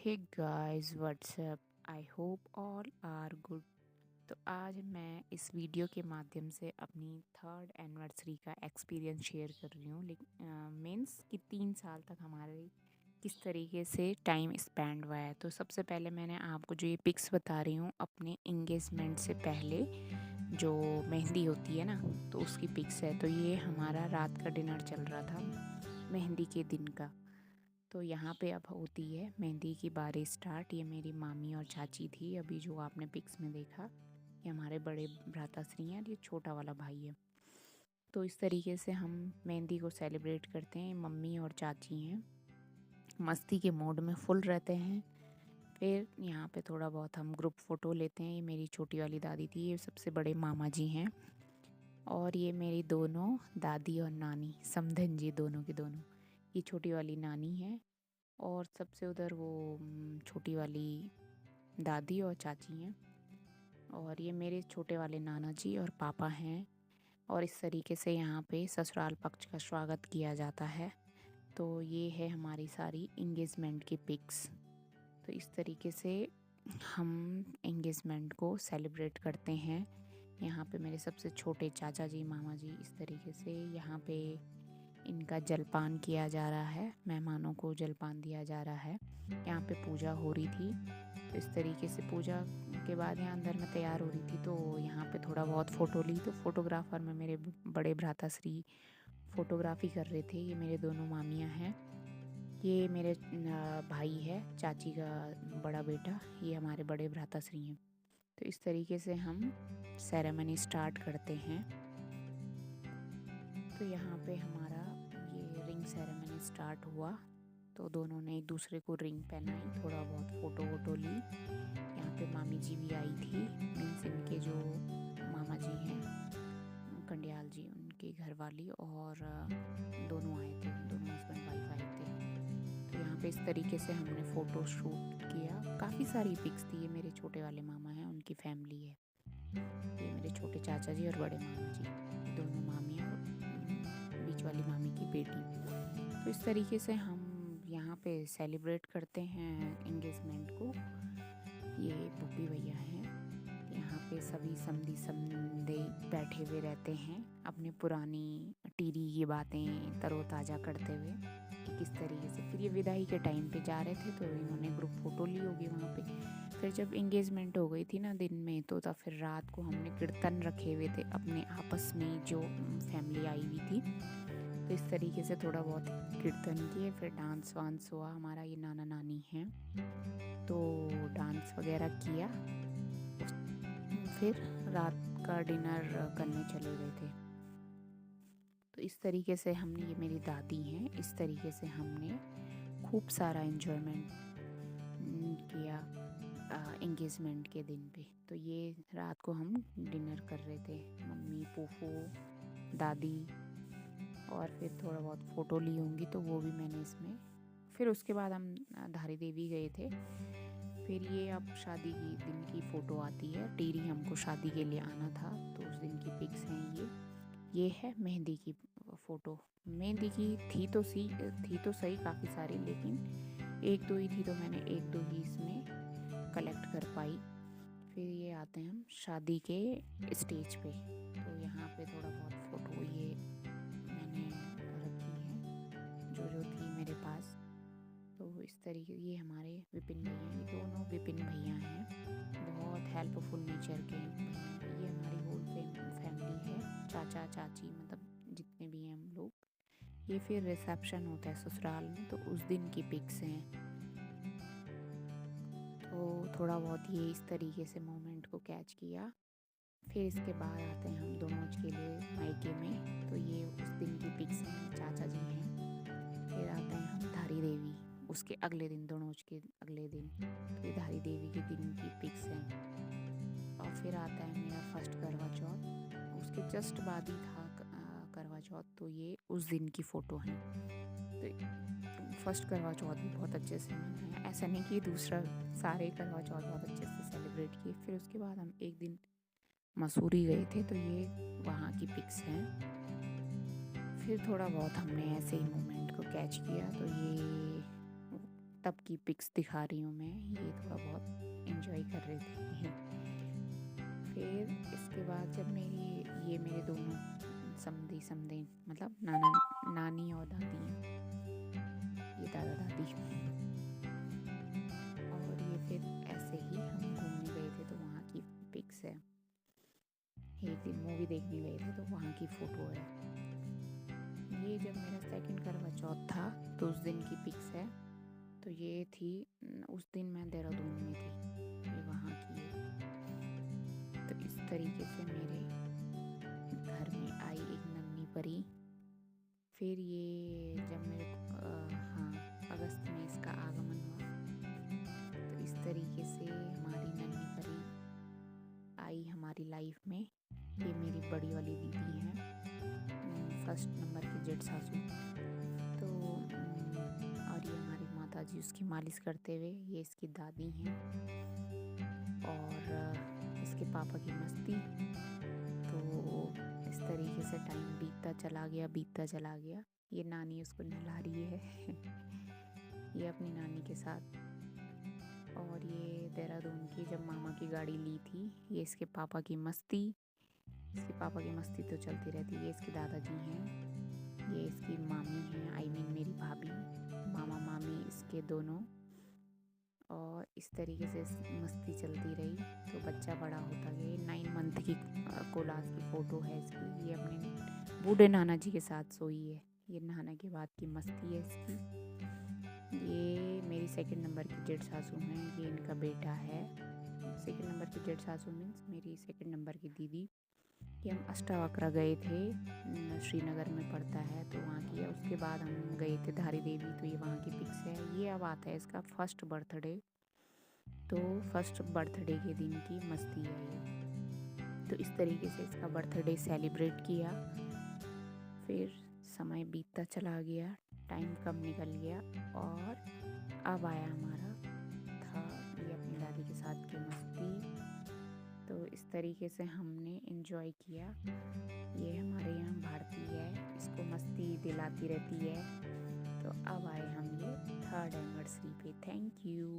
Hey guys what's up. I hope all are good. तो आज मैं इस वीडियो के माध्यम से अपनी थर्ड एनिवर्सरी का एक्सपीरियंस शेयर कर रही हूँ। लेकिन मीन्स कि 3 साल तक हमारे किस तरीके से टाइम स्पेंड हुआ है। तो सबसे पहले मैंने आपको जो ये पिक्स बता रही हूँ अपने इंगेजमेंट से पहले जो मेहंदी होती है ना, तो उसकी पिक्स है। तो ये हमारा रात का डिनर चल रहा था मेहंदी के दिन का। तो यहाँ पे अब होती है मेहंदी की बारी स्टार्ट। ये मेरी मामी और चाची थी। अभी जो आपने पिक्स में देखा ये हमारे बड़े भ्राताश्री हैं और ये छोटा वाला भाई है। तो इस तरीके से हम मेहंदी को सेलिब्रेट करते हैं। मम्मी और चाची हैं, मस्ती के मोड में फुल रहते हैं। फिर यहाँ पे थोड़ा बहुत हम ग्रुप फ़ोटो लेते हैं। ये मेरी छोटी वाली दादी थी, ये सबसे बड़े मामा जी हैं। और ये मेरी दोनों दादी और नानी समधन जी, दोनों की दोनों। ये छोटी वाली नानी है और सबसे उधर वो छोटी वाली दादी और चाची हैं। और ये मेरे छोटे वाले नाना जी और पापा हैं। और इस तरीके से यहाँ पे ससुराल पक्ष का स्वागत किया जाता है। तो ये है हमारी सारी इंगेजमेंट की पिक्स। तो इस तरीके से हम इंगेजमेंट को सेलिब्रेट करते हैं। यहाँ पे मेरे सबसे छोटे चाचा जी, मामा जी, इस तरीके से यहाँ पे इनका जलपान किया जा रहा है। मेहमानों को जलपान दिया जा रहा है। यहाँ पे पूजा हो रही थी। तो इस तरीके से पूजा के बाद यहाँ अंदर में तैयार हो रही थी। तो यहाँ पे थोड़ा बहुत फ़ोटो ली। तो फोटोग्राफ़र में मेरे बड़े भ्राताश्री फ़ोटोग्राफ़ी कर रहे थे। ये मेरे दोनों मामियाँ हैं। ये मेरे भाई है, चाची का बड़ा बेटा। ये हमारे बड़े भ्राताश्री हैं। तो इस तरीके से हम सेरेमनी स्टार्ट करते हैं। तो यहाँ पे हमारा ये रिंग सेरेमनी स्टार्ट हुआ। तो दोनों ने एक दूसरे को रिंग पहनाई, थोड़ा बहुत फ़ोटो वोटो ली। यहाँ पे मामी जी भी आई थी, मीन्स इनके जो मामा जी हैं कंडियाल जी, उनके घर वाली, और दोनों आए थे, दोनों हस्बैंड वाइफ आए थे। तो यहाँ पे इस तरीके से हमने फ़ोटो शूट किया। काफ़ी सारी पिक्स थी। ये मेरे छोटे वाले मामा हैं, उनकी फैमिली है। ये मेरे छोटे चाचा जी और बड़े मामा जी, ये दोनों मामियाँ और बीच वाली मामी की बेटी। तो इस तरीके से हम यहाँ पे सेलिब्रेट करते हैं इंगेजमेंट को। ये पुप्पी भैया हैं। यहाँ पे सभी समधी समधे बैठे हुए रहते हैं, अपने पुरानी टीरी की बातें तरोताज़ा करते हुए कि किस तरीके से। फिर ये विदाई के टाइम पे जा रहे थे तो इन्होंने ग्रुप फ़ोटो ली होगी वहाँ पे। फिर जब इंगेजमेंट हो गई थी ना दिन में, तो तब फिर रात को हमने कीर्तन रखे हुए थे अपने आपस में, जो फैमिली आई हुई थी। तो इस तरीके से थोड़ा बहुत कीर्तन किए। फिर डांस वांस हुआ। हमारा ये नाना नानी हैं, तो डांस वगैरह किया। फिर रात का डिनर करने चले गए थे। तो इस तरीके से हमने, ये मेरी दादी हैं, इस तरीके से हमने खूब सारा एंजॉयमेंट किया इंगेजमेंट के दिन पे। तो ये रात को हम डिनर कर रहे थे, मम्मी, फूफू, दादी, और फिर थोड़ा बहुत फ़ोटो ली होंगी तो वो भी मैंने इसमें। फिर उसके बाद हम धारी देवी गए थे। फिर ये अब शादी की दिन की फ़ोटो आती है। टीरी हमको शादी के लिए आना था, तो उस दिन की पिक्स हैं ये है मेहंदी की फ़ोटो। मेहंदी की थी तो सही काफ़ी सारी, लेकिन एक दो ही थी, तो मैंने एक दो ही इसमें कलेक्ट कर पाई। फिर ये आते हैं हम शादी के स्टेज पे। तो यहाँ पे थोड़ा बहुत फ़ोटो ये मैंने रखी हैं, जो थी मेरे पास। तो इस तरीके, ये हमारे विपिन भैया, ये दोनों विपिन भैया हैं, बहुत हेल्पफुल नेचर के भैया। ये हमारी होल फैमिली है, चाचा चाची, मतलब जितने भी हैं हम लोग। ये फिर रिसेप्शन होता है ससुराल में, तो उस दिन की पिक्स हैं। तो थोड़ा बहुत ये इस तरीके से मोमेंट को कैच किया। फिर इसके बाद आते हैं हम दोनों के लिए मायके में। तो ये उस दिन की पिक्स हैं, चाचा जी हैं। फिर आते हैं हम धारी देवी, उसके अगले दिन, दोनों के अगले दिन। तो ये धारी देवी के दिन की पिक्स हैं। और फिर आता है मेरा फर्स्ट करवा चौथ, उसके जस्ट बाद ही था करवा चौथ। तो ये उस दिन की फ़ोटो हैं। तो फर्स्ट करवा चौथ भी बहुत अच्छे से मनाया, ऐसा नहीं कि दूसरा, सारे करवा चौथ बहुत अच्छे से सेलिब्रेट किए। फिर उसके बाद हम एक दिन मसूरी गए थे, तो ये वहाँ की पिक्स हैं। फिर थोड़ा बहुत हमने ऐसे ही मोमेंट को कैच किया। तो ये तब की पिक्स दिखा रही हूँ मैं। ये थोड़ा बहुत एंजॉय कर रहे थे। फिर इसके बाद जब मेरे दोनों समधी मतलब नानी और दादी हैं, ये दादा दादी, और ये फिर ऐसे ही हम घूमने गए थे तो वहाँ की पिक्स है। एक दिन मूवी देखने गए थे तो वहाँ की फ़ोटो है। ये जब मेरा सेकंड करवा चौथ था तो उस दिन की पिक्स है। तो ये थी उस दिन मैं देहरादून में थी, ये वहाँ की है। तो इस तरीके से मेरे घर में आई एक नन्ही परी। फिर ये जब मेरे हाँ, अगस्त में इसका आगमन हुआ। तो इस तरीके से हमारी नन्ही परी आई हमारी लाइफ में। ये मेरी बड़ी वाली दीदी है, फर्स्ट नंबर की जेठ सासू। तो और ये हमारी माता जी उसकी मालिश करते हुए, ये इसकी दादी हैं, और इसके पापा की मस्ती। तो इस तरीके से टाइम बीतता चला गया। ये नानी उसको नहला रही है ये अपनी नानी के साथ। और ये देहरादून की जब मामा की गाड़ी ली थी, ये इसके पापा की मस्ती। इसके पापा की मस्ती तो चलती रहती है। ये इसके दादाजी हैं, ये इसकी मामी हैं, आई मीन मेरी भाभी, मामा मामी इसके दोनों। और इस तरीके से मस्ती चलती रही। तो बच्चा बड़ा होता गया। ये 9 मंथ की कोलाज की फ़ोटो है इसकी। ये अपने बूढ़े नाना जी के साथ सोई है। ये नहाने के बाद की मस्ती है इसकी। ये मेरी सेकंड नंबर की जेठ सासू हैं, ये इनका बेटा है। सेकंड नंबर की जेठ सासू मीन्स मेरी सेकंड नंबर की दीदी। ये हम अष्टावक्र गए थे, श्रीनगर में पड़ता है, तो वहाँ की है। उसके बाद हम गए थे धारी देवी, तो ये वहाँ की पिक्स है। ये अब आता है इसका फर्स्ट बर्थडे, तो फर्स्ट बर्थडे के दिन की मस्ती है ये। तो इस तरीके से इसका बर्थडे सेलिब्रेट किया। फिर समय बीतता चला गया, टाइम कम निकल गया, और अब आया हमारा था ये अपनी दादी के साथ की मस्ती। तो इस तरीके से हमने एंजॉय किया। ये हमारे यहाँ भारतीय है, इसको मस्ती दिलाती रहती है। तो अब आए हम ये 3rd एनिवर्सरी पे। Thank you.